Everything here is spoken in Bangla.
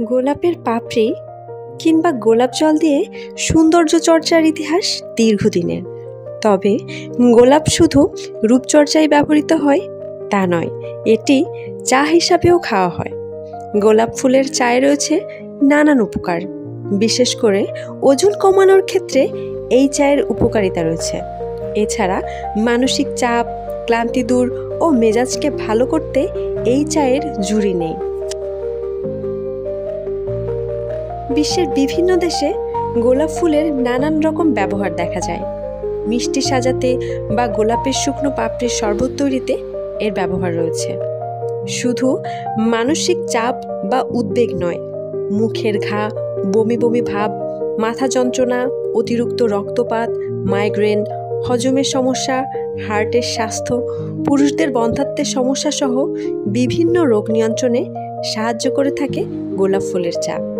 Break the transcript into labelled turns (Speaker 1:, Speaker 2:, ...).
Speaker 1: গোলাপের পাপড়ি কিংবা গোলাপ জল দিয়ে সৌন্দর্য চর্চার ইতিহাস দীর্ঘদিনের। তবে গোলাপ শুধু রূপচর্চায় ব্যবহৃত হয় তা নয়, এটি চা হিসাবেও খাওয়া হয়। গোলাপ ফুলের চায়ে রয়েছে নানান উপকার, বিশেষ করে ওজন কমানোর ক্ষেত্রে এই চায়ের উপকারিতা রয়েছে। এছাড়া মানসিক চাপ, ক্লান্তি দূর ও মেজাজকে ভালো করতে এই চায়ের জুড়ি নেই। বিশ্বের বিভিন্ন দেশে গোলাপ ফুলের নানান রকম ব্যবহার দেখা যায়। মিষ্টি সাজাতে বা গোলাপের শুকনো পাপড়ির শরবত তৈরিতে এর ব্যবহার রয়েছে। শুধু মানসিক চাপ বা উদ্বেগ নয়, মুখের ঘা, বমি বমি ভাব, মাথা যন্ত্রণা, অতিরিক্ত রক্তপাত, মাইগ্রেন, হজমের সমস্যা, হার্টের স্বাস্থ্য, পুরুষদের বন্ধ্যাত্বের সমস্যা সহ বিভিন্ন রোগ নিয়ন্ত্রণে সাহায্য করে থাকে গোলাপ ফুলের চা।